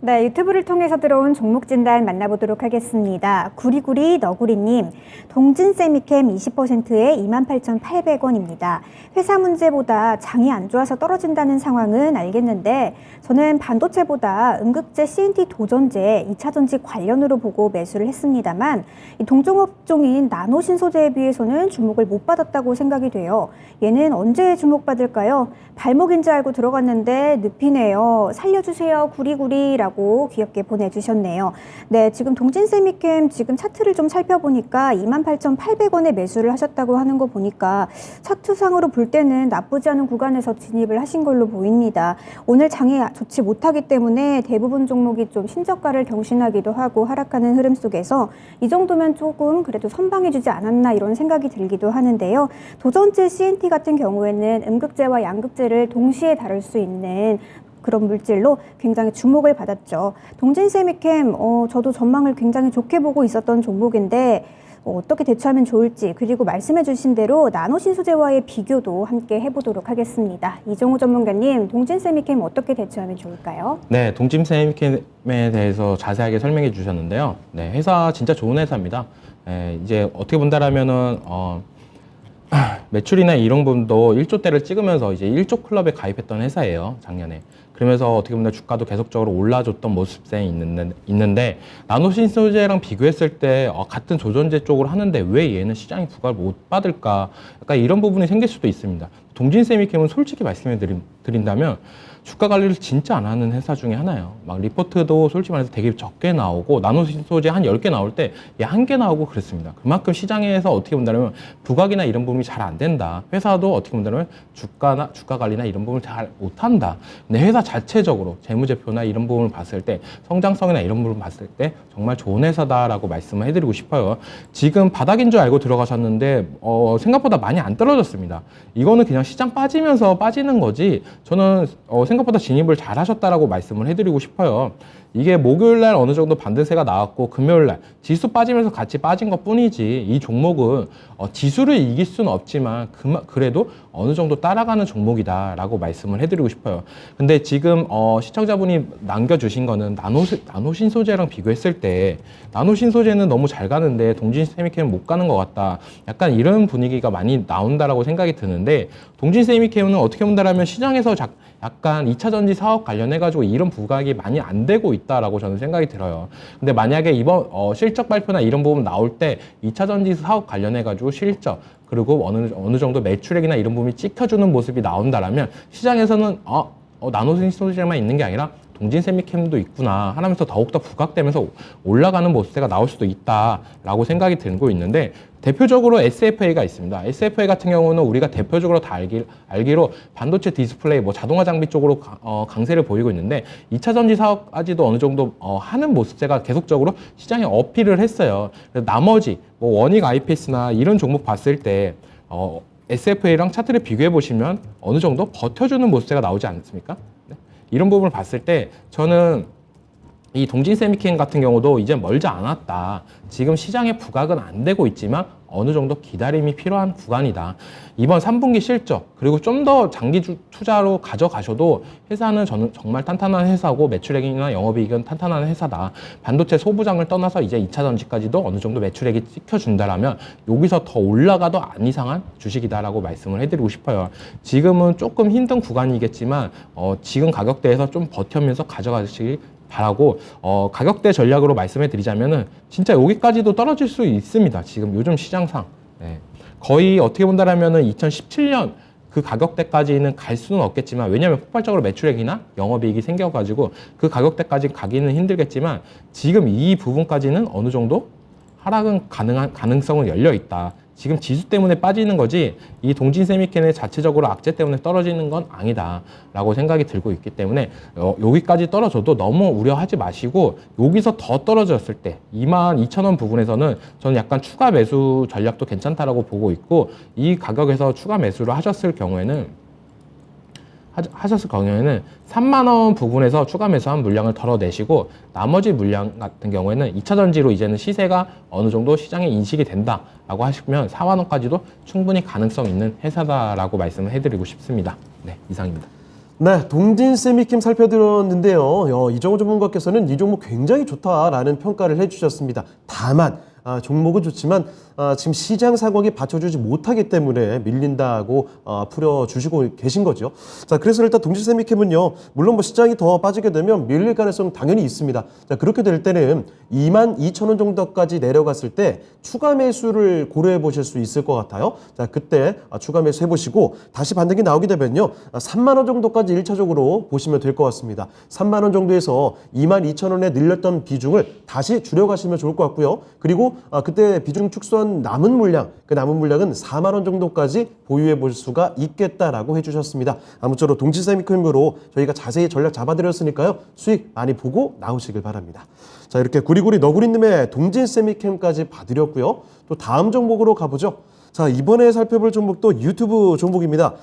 네, 유튜브를 통해서 들어온 종목 진단 만나보도록 하겠습니다. 구리구리 너구리님, 동진세미캠 20%에 28,800원입니다. 회사 문제보다 장이 안 좋아서 떨어진다는 상황은 알겠는데 저는 반도체보다 음극재 CNT 도전제 2차전지 관련으로 보고 매수를 했습니다만 이 동종업종인 나노신소재에 비해서는 주목을 못 받았다고 생각이 돼요. 얘는 언제 주목받을까요? 발목인 줄 알고 들어갔는데 늪이네요. 살려주세요 구리구리라고 귀엽게 보내주셨네요. 네, 지금 동진세미캠 지금 차트를 좀 살펴보니까 28,800원에 매수를 하셨다고 하는 거 보니까 차트상으로 볼 때는 나쁘지 않은 구간에서 진입을 하신 걸로 보입니다. 오늘 장이 좋지 못하기 때문에 대부분 종목이 좀 신저가를 경신하기도 하고 하락하는 흐름 속에서 이 정도면 조금 그래도 선방해주지 않았나 이런 생각이 들기도 하는데요. 도전제 CNT 같은 경우에는 음극재와 양극재를 동시에 다룰 수 있는 그런 물질로 굉장히 주목을 받았죠. 동진세미캠 저도 전망을 굉장히 좋게 보고 있었던 종목인데 어떻게 대처하면 좋을지 그리고 말씀해 주신 대로 나노신소재와의 비교도 함께 해보도록 하겠습니다. 이정우 전문가님, 동진세미캠 어떻게 대처하면 좋을까요? 네, 동진세미캠에 대해서 자세하게 설명해 주셨는데요. 네, 회사 진짜 좋은 회사입니다. 이제 어떻게 본다라면은 매출이나 이런 부분도 1조대를 찍으면서 이제 1조 클럽에 가입했던 회사예요, 작년에. 그러면서 어떻게 보면 주가도 계속적으로 올라줬던 모습이 있는데 나노신소재랑 비교했을 때 같은 조전제 쪽으로 하는데 왜 얘는 시장이 부과를 못 받을까? 약간 이런 부분이 생길 수도 있습니다. 동진세미캠은 솔직히 말씀해 드린다면 주가 관리를 진짜 안 하는 회사 중에 하나예요. 막 리포트도 솔직히 말해서 되게 적게 나오고 나노신소재 한 10개 나올 때 얘 1개 나오고 그랬습니다. 그만큼 시장에서 어떻게 본다면 부각이나 이런 부분이 잘 안 된다. 회사도 어떻게 본다면 주가 관리나 이런 부분을 잘 못한다. 근데 회사 자체적으로 재무제표나 이런 부분을 봤을 때 성장성이나 이런 부분을 봤을 때 정말 좋은 회사다라고 말씀을 해드리고 싶어요. 지금 바닥인 줄 알고 들어가셨는데 생각보다 많이 안 떨어졌습니다. 이거는 그냥 시장 빠지면서 빠지는 거지 저는 생각보다 진입을 잘 하셨다라고 말씀을 해드리고 싶어요. 이게 목요일 날 어느 정도 반등세가 나왔고 금요일 날 지수 빠지면서 같이 빠진 것 뿐이지 이 종목은 지수를 이길 수는 없지만 그래도 어느 정도 따라가는 종목이다라고 말씀을 해드리고 싶어요. 근데 지금 시청자분이 남겨주신 거는 나노신소재랑 비교했을 때 나노신소재는 너무 잘 가는데 동진세미캠은 못 가는 것 같다. 약간 이런 분위기가 많이 나온다라고 생각이 드는데 동진세미캠은 어떻게 본다라면 시장에서 약간 2차 전지 사업 관련해가지고 이런 부각이 많이 안 되고 있다라고 저는 생각이 들어요. 근데 만약에 이번 실적 발표나 이런 부분 나올 때 2차 전지 사업 관련해가지고 실적 그리고 어느 정도 매출액이나 이런 부분이 찍혀주는 모습이 나온다라면 시장에서는 나노신소재만 있는 게 아니라 동진세미캠도 있구나 하면서 더욱더 부각되면서 올라가는 모습세가 나올 수도 있다라고 생각이 들고 있는데 대표적으로 SFA가 있습니다. SFA 같은 경우는 우리가 대표적으로 다 알기로 반도체 디스플레이, 자동화 장비 쪽으로 강세를 보이고 있는데 2차 전지 사업까지도 어느 정도 하는 모습세가 계속적으로 시장에 어필을 했어요. 그래서 나머지 원익 IPS나 이런 종목 봤을 때 SFA랑 차트를 비교해 보시면 어느 정도 버텨주는 모습세가 나오지 않습니까? 네? 이런 부분을 봤을 때 저는 이 동진세미캠 같은 경우도 이제 멀지 않았다. 지금 시장의 부각은 안 되고 있지만 어느 정도 기다림이 필요한 구간이다. 이번 3분기 실적 그리고 좀 더 장기 투자로 가져가셔도 회사는 저는 정말 탄탄한 회사고 매출액이나 영업이익은 탄탄한 회사다. 반도체 소부장을 떠나서 이제 2차 전지까지도 어느 정도 매출액이 찍혀준다라면 여기서 더 올라가도 안 이상한 주식이다라고 말씀을 해드리고 싶어요. 지금은 조금 힘든 구간이겠지만 지금 가격대에서 좀 버텨면서 가져가시기 바라고 가격대 전략으로 말씀해 드리자면은 진짜 여기까지도 떨어질 수 있습니다. 지금 요즘 시장상 거의 어떻게 본다라면은 2017년 그 가격대까지는 갈 수는 없겠지만 왜냐하면 폭발적으로 매출액이나 영업이익이 생겨가지고 그 가격대까지 가기는 힘들겠지만 지금 이 부분까지는 어느 정도 하락은 가능성은 열려 있다. 지금 지수 때문에 빠지는 거지 이 동진세미캠의 자체적으로 악재 때문에 떨어지는 건 아니다 라고 생각이 들고 있기 때문에 여기까지 떨어져도 너무 우려하지 마시고 여기서 더 떨어졌을 때 22,000원 부분에서는 저는 약간 추가 매수 전략도 괜찮다라고 보고 있고 이 가격에서 추가 매수를 하셨을 경우에는 3만 원 부분에서 추가 매수한 물량을 덜어내시고 나머지 물량 같은 경우에는 2차 전지로 이제는 시세가 어느 정도 시장에 인식이 된다라고 하시면 4만 원까지도 충분히 가능성 있는 회사다라고 말씀을 해드리고 싶습니다. 네, 이상입니다. 네, 동진세미캠 살펴드렸는데요. 이정호 전문가께서는 이 종목 굉장히 좋다라는 평가를 해주셨습니다. 다만 종목은 좋지만 지금 시장 상황이 받쳐주지 못하기 때문에 밀린다고 풀어주시고 계신 거죠. 자, 그래서 일단 동진세미캠은요, 물론 시장이 더 빠지게 되면 밀릴 가능성 당연히 있습니다. 자, 그렇게 될 때는 22,000원 정도까지 내려갔을 때 추가 매수를 고려해 보실 수 있을 것 같아요. 자, 그때 추가 매수 해보시고 다시 반등이 나오게 되면요, 3만 원 정도까지 1차적으로 보시면 될 것 같습니다. 3만 원 정도에서 22,000원에 늘렸던 비중을 다시 줄여가시면 좋을 것 같고요. 그리고 그때 비중 축소한 남은 물량, 그 남은 물량은 4만 원 정도까지 보유해 볼 수가 있겠다라고 해주셨습니다. 아무쪼록 동진세미캠으로 저희가 자세히 전략 잡아드렸으니까요. 수익 많이 보고 나오시길 바랍니다. 자, 이렇게 구리구리 너구리님의 동진세미캠까지 봐드렸고요. 또 다음 종목으로 가보죠. 자, 이번에 살펴볼 종목도 유튜브 종목입니다.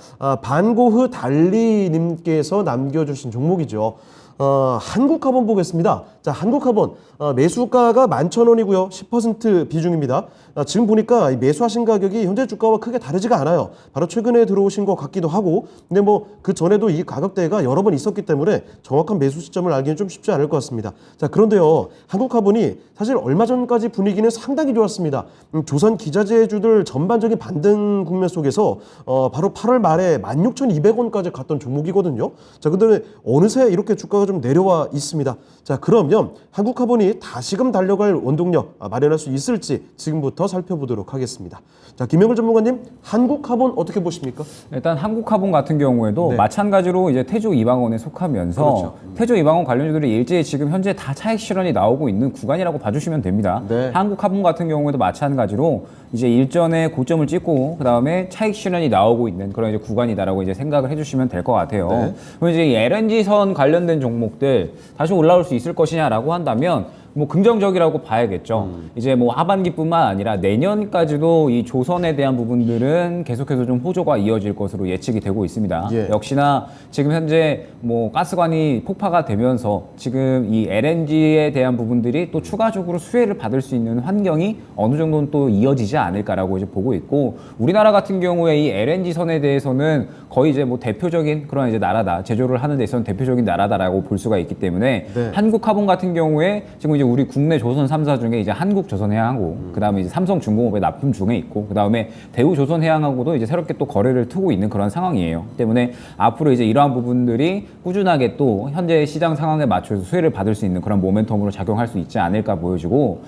반고흐 달리님께서 남겨주신 종목이죠. 한국카본 보겠습니다. 자, 한국카본 매수가가 11,000원이고요. 10% 비중입니다. 지금 보니까 매수하신 가격이 현재 주가와 크게 다르지가 않아요. 바로 최근에 들어오신 것 같기도 하고, 근데 그 전에도 이 가격대가 여러 번 있었기 때문에 정확한 매수 시점을 알기는 좀 쉽지 않을 것 같습니다. 자, 그런데요, 한국카본이 사실 얼마 전까지 분위기는 상당히 좋았습니다. 조선 기자재주들 전반적인 반등 국면 속에서 바로 8월 말에 16,200원까지 갔던 종목이거든요. 자, 근데 어느새 이렇게 주가가 좀 내려와 있습니다. 자, 그러면 한국카본이 다시금 달려갈 원동력 마련할 수 있을지 지금부터 살펴보도록 하겠습니다. 자, 김영걸 전문가님, 한국카본 어떻게 보십니까? 일단 한국카본 같은 경우에도 네. 마찬가지로 이제 태조 이방원에 속하면서 그렇죠. 태조 이방원 관련주들이 일제히 지금 현재 다 차익 실현이 나오고 있는 구간이라고 봐주시면 됩니다. 네. 한국카본 같은 경우에도 마찬가지로 이제 일전에 고점을 찍고 그 다음에 차익 실현이 나오고 있는 그런 이제 구간이다라고 이제 생각을 해주시면 될 것 같아요. 네. 그럼 이제 LNG선 관련된 종목들 다시 올라올 수 있을 것이냐라고 한다면 뭐 긍정적이라고 봐야겠죠. 이제 뭐 하반기뿐만 아니라 내년까지도 이 조선에 대한 부분들은 계속해서 좀 호조가 이어질 것으로 예측이 되고 있습니다. 예. 역시나 지금 현재 뭐 가스관이 폭파가 되면서 지금 이 LNG에 대한 부분들이 또 추가적으로 수혜를 받을 수 있는 환경이 어느 정도는 또 이어지지 않을까라고 이제 보고 있고, 우리나라 같은 경우에 이 LNG 선에 대해서는 거의 이제 뭐 대표적인 그런 이제 나라다, 제조를 하는 데 있어서는 대표적인 나라다라고 볼 수가 있기 때문에 네. 한국화본 같은 경우에 지금 이제 우리 국내 조선 3사 중에 이제 한국조선해양하고 그다음에 이제 삼성중공업의 납품 중에 있고, 그다음에 대우조선해양하고도 이제 새롭게 또 거래를 트고 있는 그런 상황이에요. 때문에 앞으로 이제 이러한 부분들이 꾸준하게 또 현재 시장 상황에 맞춰서 수혜를 받을 수 있는 그런 모멘텀으로 작용할 수 있지 않을까 보여지고,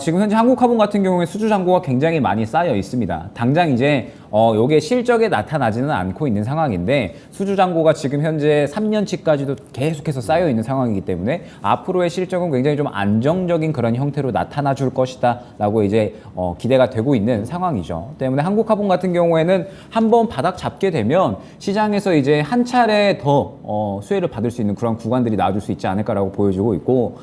지금 현재 한국화본 같은 경우에 수주 잔고가 굉장히 많이 쌓여 있습니다. 당장 이제 요게 실적에 나타나지는 않고 있는 상황인데, 수주 잔고가 지금 현재 3년치까지도 계속해서 쌓여 있는 상황이기 때문에 앞으로의 실적은 굉장히 좀 안정적인 그런 형태로 나타나 줄 것이다 라고 이제 기대가 되고 있는 상황이죠. 때문에 한국화본 같은 경우에는 한번 바닥 잡게 되면 시장에서 이제 한 차례 더 수혜를 받을 수 있는 그런 구간들이 나와줄 수 있지 않을까라고 보여지고 있고,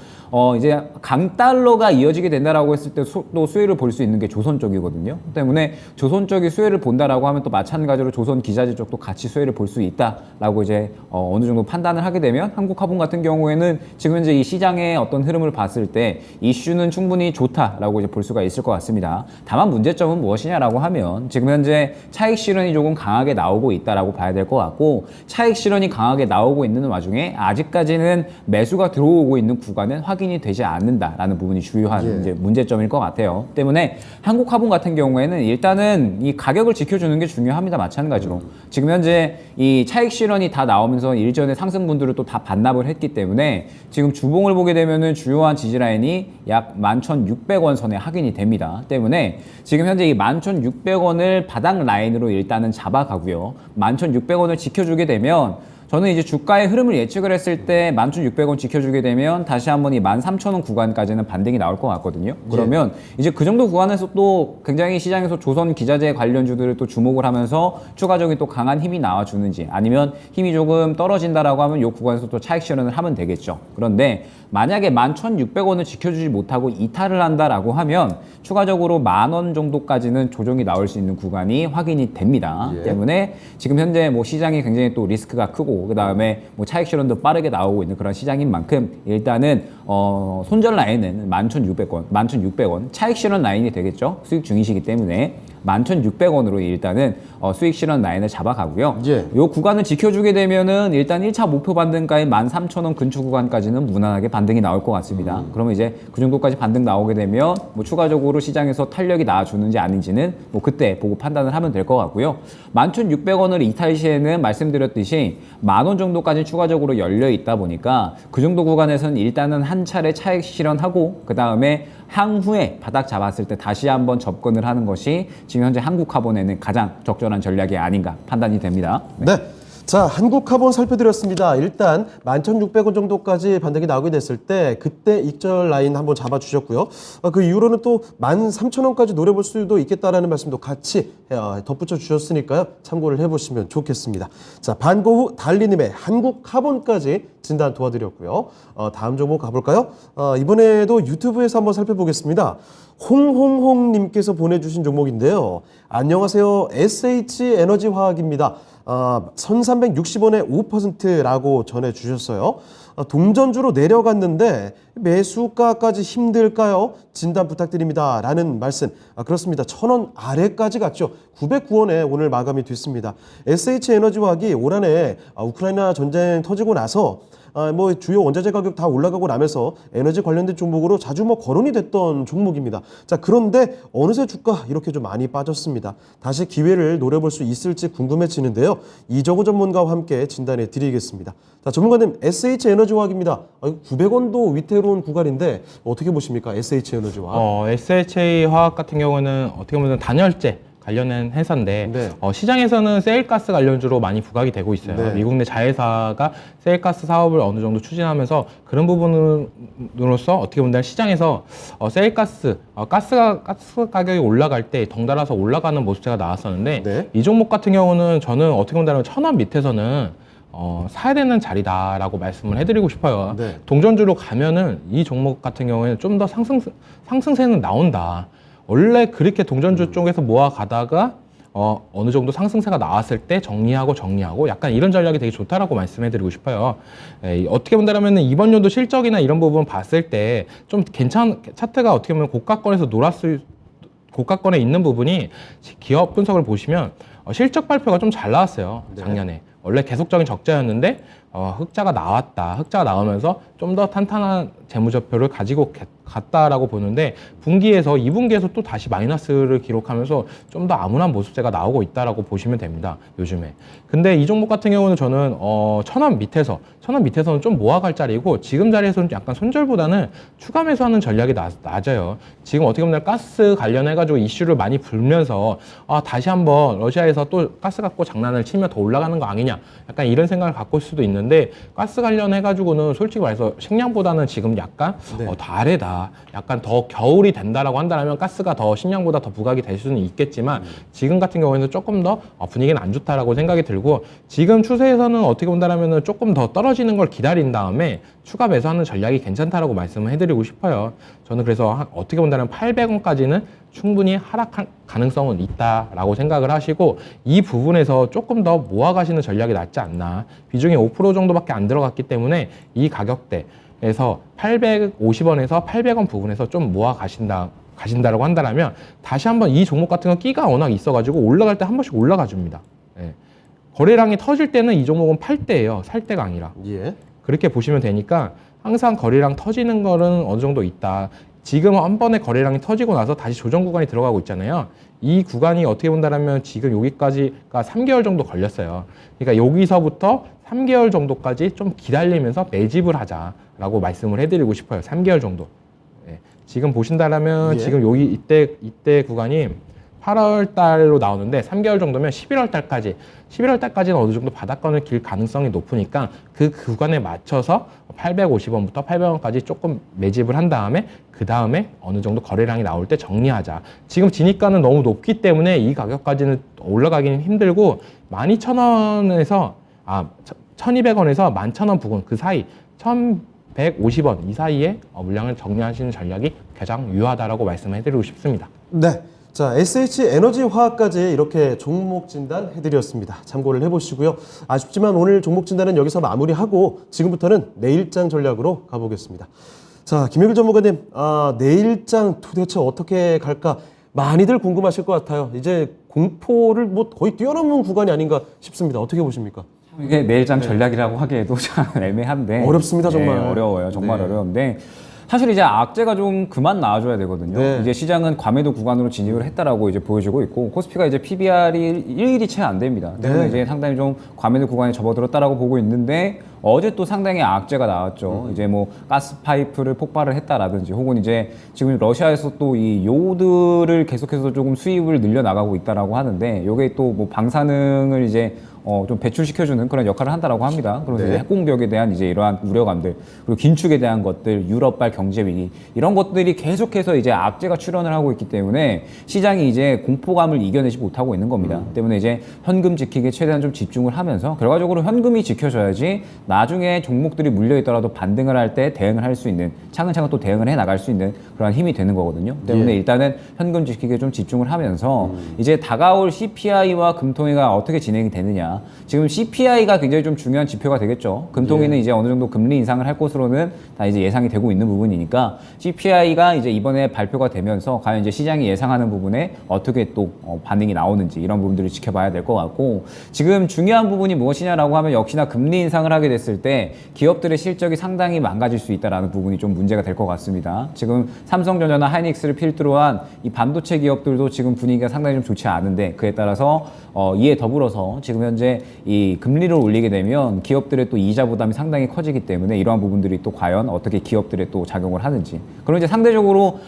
이제 강달러가 이어지게 된다라고 했을 때 또 수혜를 볼 수 있는 게 조선 쪽이거든요. 때문에 조선 쪽이 수혜를 본다라고 하면 또 마찬가지로 조선 기자재 쪽도 같이 수혜를 볼 수 있다라고 이제 어느 정도 판단을 하게 되면, 한국화본 같은 경우에는 지금 현재 이 시장의 어떤 흐름을 봤을 때 이슈는 충분히 좋다라고 이제 볼 수가 있을 것 같습니다. 다만 문제점은 무엇이냐라고 하면, 지금 현재 차익 실현이 조금 강하게 나오고 있다라고 봐야 될 것 같고, 차익 실현이 강하게 나오고 있는 와중에 아직까지는 매수가 들어오고 있는 구간은 확인이 되지 않는다라는 부분이 주요한 이제 문제점일 것 같아요. 때문에 한국화본 같은 경우에는 일단은 이 가격을 지켜주는 게 중요합니다. 마찬가지로 지금 현재 이 차익 실현이 다 나오면서 일전에 상승분들을 또 다 반납을 했기 때문에 지금 주봉을 보게 되면은 주요한 지지 라인이 약 11,600원 선에 확인이 됩니다. 때문에 지금 현재 이 11,600원을 바닥 라인으로 일단은 잡아가고요. 11,600원을 지켜주게 되면, 저는 이제 주가의 흐름을 예측을 했을 때 11,600원 지켜주게 되면 다시 한번 이 13,000원 구간까지는 반등이 나올 것 같거든요. 그러면 이제 그 정도 구간에서 또 굉장히 시장에서 조선 기자재 관련주들을 또 주목을 하면서 추가적인 또 강한 힘이 나와주는지, 아니면 힘이 조금 떨어진다라고 하면 이 구간에서 또 차익 실현을 하면 되겠죠. 그런데 만약에 11,600원을 지켜주지 못하고 이탈을 한다라고 하면 추가적으로 10,000원 정도까지는 조정이 나올 수 있는 구간이 확인이 됩니다. 때문에 지금 현재 뭐 시장이 굉장히 또 리스크가 크고, 그 다음에 뭐 차익 실현도 빠르게 나오고 있는 그런 시장인 만큼 일단은 손절 라인은 11,600원, 11,600원 차익 실현 라인이 되겠죠. 수익 중이시기 때문에 11,600원으로 일단은 수익 실현 라인을 잡아가고요. 이 구간을 지켜주게 되면은 일단 1차 목표 반등가인 13,000원 근처 구간까지는 무난하게 반등이 나올 것 같습니다. 그러면 이제 그 정도까지 반등 나오게 되면 뭐 추가적으로 시장에서 탄력이 나와주는지 아닌지는 뭐 그때 보고 판단을 하면 될 것 같고요. 11,600원을 이탈 시에는 말씀드렸듯이 10,000원 정도까지 추가적으로 열려 있다 보니까 그 정도 구간에서는 일단은 한 차례 차익 실현하고, 그 다음에 향후에 바닥 잡았을 때 다시 한번 접근을 하는 것이 지금 현재 한국화본에는 가장 적절한 전략이 아닌가 판단이 됩니다. 네. 자, 한국화본 살펴드렸습니다. 일단 11,600원 정도까지 반등이 나오게 됐을 때 그때 익절 라인 한번 잡아주셨고요. 그 이후로는 또 13,000원까지 노려볼 수도 있겠다라는 말씀도 같이 덧붙여 주셨으니까요. 참고를 해보시면 좋겠습니다. 자, 반고후 달리님의 한국화본까지 진단 도와드렸고요. 다음 종목 가볼까요? 이번에도 유튜브에서 한번 살펴보겠습니다. 홍홍홍님께서 보내주신 종목인데요. 안녕하세요. SH에너지화학입니다. 1,360원에 5%라고 전해주셨어요. 동전주로 내려갔는데 매수가까지 힘들까요? 진단 부탁드립니다. 라는 말씀. 그렇습니다. 1,000원 아래까지 갔죠. 909원에 오늘 마감이 됐습니다. SH에너지화학이 올 한해 우크라이나 전쟁 터지고 나서 뭐 주요 원자재 가격 다 올라가고 나면서 에너지 관련된 종목으로 자주 뭐 거론이 됐던 종목입니다. 자, 그런데 어느새 주가 이렇게 좀 많이 빠졌습니다. 다시 기회를 노려볼 수 있을지 궁금해지는데요. 이정우 전문가와 함께 진단해 드리겠습니다. 자, 전문가님, SH에너지화학입니다. 900원도 위태로운 구간인데 어떻게 보십니까? SH에너지화학. SH화학 같은 경우는 어떻게 보면 단열재 관련된 회사인데 네. 시장에서는 세일가스 관련주로 많이 부각이 되고 있어요. 네. 미국 내 자회사가 세일가스 사업을 어느 정도 추진하면서 그런 부분으로서 어떻게 보면 시장에서 세일가스 가스 가격이 올라갈 때 덩달아서 올라가는 모습체가 나왔었는데 네. 이 종목 같은 경우는 저는 어떻게 보면 1,000원 밑에서는 사야 되는 자리다라고 말씀을 해드리고 싶어요. 네. 동전주로 가면은 이 종목 같은 경우에는 좀 더 상승세는 나온다. 원래 그렇게 동전주 쪽에서 모아가다가 어느 정도 상승세가 나왔을 때 정리하고 약간 이런 전략이 되게 좋다라고 말씀해드리고 싶어요. 어떻게 본다면 이번 연도 실적이나 이런 부분 봤을 때 좀 차트가 어떻게 보면 고가권에 있는 부분이 기업 분석을 보시면 실적 발표가 좀 잘 나왔어요. 작년에. 원래 계속적인 적자였는데 흑자가 나왔다. 흑자가 나오면서 좀 더 탄탄한 재무제표를 가지고 갔다라고 보는데 분기에서 2분기에서 또 다시 마이너스를 기록하면서 좀 더 암울한 모습세가 나오고 있다라고 보시면 됩니다. 요즘에. 근데 이 종목 같은 경우는 저는 1000원 밑에서는 좀 모아갈 자리고 지금 자리에서는 약간 손절보다는 추가 매수하는 전략이 낮아요. 지금 어떻게 보면 가스 관련해가지고 이슈를 많이 불면서 다시 한번 러시아에서 또 가스 갖고 장난을 치면 더 올라가는 거 아니냐 약간 이런 생각을 갖고 있을 수도 있는데 가스 관련해가지고는 솔직히 말해서 식량보다는 지금 약간 더 아래다. 약간 더 겨울이 된다라고 한다면 가스가 더 식량보다 더 부각이 될 수는 있겠지만 지금 같은 경우에는 조금 더 분위기는 안 좋다라고 생각이 들고 지금 추세에서는 어떻게 본다면 조금 더 떨어지는 걸 기다린 다음에 추가 매수하는 전략이 괜찮다라고 말씀을 해드리고 싶어요. 저는 그래서 어떻게 본다면 800원까지는 충분히 하락할 가능성은 있다라고 생각을 하시고 이 부분에서 조금 더 모아가시는 전략이 낫지 않나. 비중이 5% 정도밖에 안 들어갔기 때문에 이 가격대에서 850원에서 800원 부분에서 좀 모아 가신다라고 한다면 다시 한번 이 종목 같은 건 끼가 워낙 있어가지고 올라갈 때 한 번씩 올라가 줍니다. 예. 거래량이 터질 때는 이 종목은 팔 때예요. 살 때가 아니라. 예. 그렇게 보시면 되니까 항상 거래량 터지는 거는 어느 정도 있다. 지금 한 번에 거래량이 터지고 나서 다시 조정 구간이 들어가고 있잖아요. 이 구간이 어떻게 본다면 지금 여기까지가 3개월 정도 걸렸어요. 그러니까 여기서부터 3개월 정도까지 좀 기다리면서 매집을 하자라고 말씀을 해드리고 싶어요. 3개월 정도. 예. 지금 보신다라면 예. 지금 여기 이때 구간이 8월 달로 나오는데 3개월 정도면 11월 달까지는 어느 정도 바닥권을 길 가능성이 높으니까 그 구간에 맞춰서 850원부터 800원까지 조금 매집을 한 다음에 그 다음에 어느 정도 거래량이 나올 때 정리하자. 지금 진입가는 너무 높기 때문에 이 가격까지는 올라가기는 힘들고 12,000원에서 1,200원에서 11,000원 부근 그 사이 1,150원 이 사이에 물량을 정리하시는 전략이 가장 유효하다라고 말씀해드리고 싶습니다. 네. 자, SH에너지화학까지 이렇게 종목 진단 해드렸습니다. 참고를 해보시고요. 아쉽지만 오늘 종목 진단은 여기서 마무리하고 지금부터는 내일장 전략으로 가보겠습니다. 자, 김영일 전문가님, 내일장 도대체 어떻게 갈까? 많이들 궁금하실 것 같아요. 이제 공포를 뭐 거의 뛰어넘는 구간이 아닌가 싶습니다. 어떻게 보십니까? 이게 내일장 전략이라고 하기에도 참 애매한데 어렵습니다, 정말. 네, 어려워요. 정말 네. 어려운데 사실 이제 악재가 좀 그만 나와줘야 되거든요. 네. 이제 시장은 과매도 구간으로 진입을 했다라고 이제 보여지고 있고 코스피가 이제 PBR이 1일이 채 안 됩니다. 때문에 네. 이제 상당히 좀 과매도 구간에 접어들었다라고 보고 있는데 어제 또 상당히 악재가 나왔죠. 이제 뭐 가스 파이프를 폭발을 했다라든지 혹은 이제 지금 러시아에서 또 이 요드를 계속해서 조금 수입을 늘려 나가고 있다라고 하는데 요게 또 뭐 방사능을 이제 좀 배출시켜주는 그런 역할을 한다라고 합니다. 그래서 네. 이제 핵공격에 대한 이제 이러한 우려감들, 그리고 긴축에 대한 것들, 유럽발 경제 위기 이런 것들이 계속해서 이제 악재가 출현을 하고 있기 때문에 시장이 이제 공포감을 이겨내지 못하고 있는 겁니다. 때문에 이제 현금 지키기에 최대한 좀 집중을 하면서 결과적으로 현금이 지켜져야지 나중에 종목들이 물려 있더라도 반등을 할 때 대응을 할 수 있는 차근차근 또 대응을 해 나갈 수 있는 그런 힘이 되는 거거든요. 때문에 예. 일단은 현금 지키기에 좀 집중을 하면서 이제 다가올 CPI와 금통위가 어떻게 진행이 되느냐. 지금 CPI가 굉장히 좀 중요한 지표가 되겠죠. 금통위는 이제 어느 정도 금리 인상을 할 것으로는 다 이제 예상이 되고 있는 부분이니까 CPI가 이제 이번에 발표가 되면서 과연 이제 시장이 예상하는 부분에 어떻게 또 반응이 나오는지 이런 부분들을 지켜봐야 될 것 같고 지금 중요한 부분이 무엇이냐라고 하면 역시나 금리 인상을 하게 됐을 때 기업들의 실적이 상당히 망가질 수 있다라는 부분이 좀 문제가 될 것 같습니다. 지금 삼성전자나 하이닉스를 필두로 한 이 반도체 기업들도 지금 분위기가 상당히 좀 좋지 않은데 그에 따라서 이에 더불어서 지금 현재 이 금리를 올리게 되면 기업들의 또 이자 부담이 상당히 커지기 때문에 이러한 부분들이 또 과연 어떻게 기업들에 또 작용을 하는지 그럼 이제 상대적으로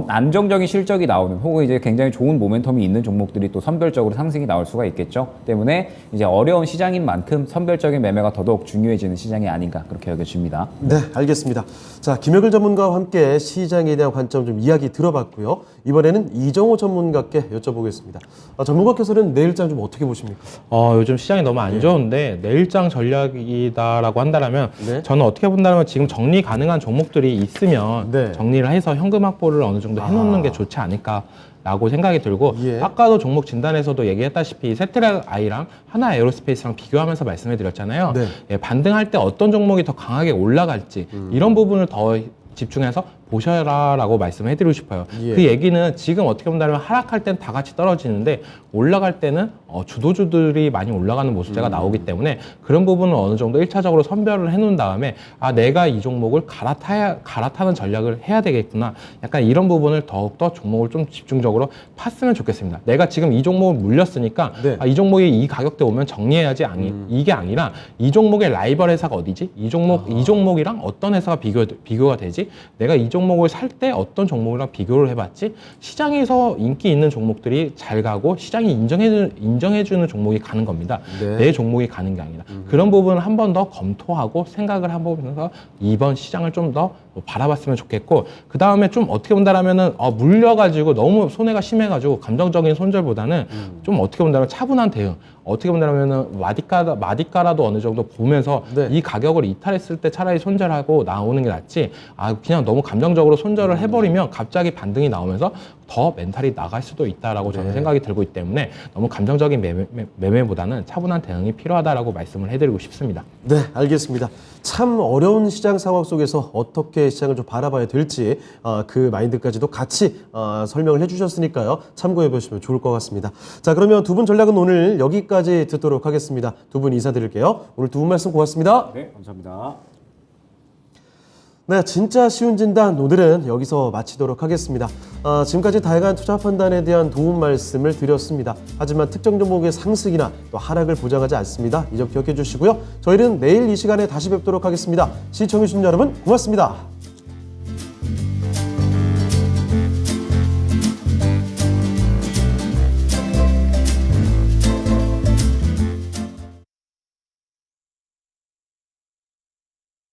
안정적인 실적이 나오는 혹은 이제 굉장히 좋은 모멘텀이 있는 종목들이 또 선별적으로 상승이 나올 수가 있겠죠. 때문에 이제 어려운 시장인 만큼 선별적인 매매가 더더욱 중요해지는 시장이 아닌가 그렇게 여겨집니다. 네, 알겠습니다. 자, 김혁일 전문가와 함께 시장에 대한 관점 좀 이야기 들어봤고요. 이번에는 이정호 전문가께 여쭤보겠습니다. 전문가께서는 내일장 좀 어떻게 보십니까? 요즘 요즘 시장이 너무 안 좋은데 내일장 전략이다라고 한다면 네. 저는 어떻게 본다면 지금 정리 가능한 종목들이 있으면 네. 정리를 해서 현금 확보를 어느 정도 해놓는 게 좋지 않을까라고 생각이 들고 예. 아까도 종목 진단에서도 얘기했다시피 세트랙 아이랑 하나 에어로스페이스랑 비교하면서 말씀해 드렸잖아요. 네. 예, 반등할 때 어떤 종목이 더 강하게 올라갈지 이런 부분을 더 집중해서 보셔라라고 말씀해드리고 싶어요. 예. 그 얘기는 지금 어떻게 본다면 하락할 땐 다 같이 떨어지는데 올라갈 때는 주도주들이 많이 올라가는 모습대가 나오기 때문에 그런 부분은 어느 정도 1차적으로 선별을 해놓은 다음에 아 내가 이 종목을 갈아타는 전략을 해야 되겠구나. 약간 이런 부분을 더욱더 종목을 좀 집중적으로 팠으면 좋겠습니다. 내가 지금 이 종목을 물렸으니까 네. 이 종목이 이 가격대 오면 정리해야지 이게 아니라 이 종목의 라이벌 회사가 어디지? 이 종목이랑 어떤 회사가 비교가 되지? 내가 이 종목을 살 때 어떤 종목이랑 비교를 해봤지? 시장에서 인기 있는 종목들이 잘 가고 시장이 인정해주는 종목이 가는 겁니다. 네. 내 종목이 가는 게 아니라 그런 부분을 한 번 더 검토하고 생각을 해보면서 이번 시장을 좀 더 바라봤으면 좋겠고 그 다음에 좀 어떻게 본다라면은 물려가지고 너무 손해가 심해가지고 감정적인 손절보다는 좀 어떻게 본다면 차분한 대응. 어떻게 본다면은 마디가라도 어느 정도 보면서 네. 이 가격을 이탈했을 때 차라리 손절하고 나오는 게 낫지. 그냥 너무 감정적으로 손절을 해버리면 갑자기 반등이 나오면서 더 멘탈이 나갈 수도 있다라고 저는 생각이 들고 있기 때문에 너무 감정적인 매매보다는 차분한 대응이 필요하다라고 말씀을 해드리고 싶습니다. 네, 알겠습니다. 참 어려운 시장 상황 속에서 어떻게 시장을 좀 바라봐야 될지 그 마인드까지도 같이 설명을 해주셨으니까요. 참고해 보시면 좋을 것 같습니다. 자, 그러면 두 분 전략은 오늘 여기까지 듣도록 하겠습니다. 두 분 인사드릴게요. 오늘 두 분 말씀 고맙습니다. 네, 감사합니다. 네, 진짜 쉬운 진단 오늘은 여기서 마치도록 하겠습니다. 지금까지 다양한 투자 판단에 대한 도움 말씀을 드렸습니다. 하지만 특정 종목의 상승이나 또 하락을 보장하지 않습니다. 이 점 기억해 주시고요. 저희는 내일 이 시간에 다시 뵙도록 하겠습니다. 시청해 주신 여러분 고맙습니다.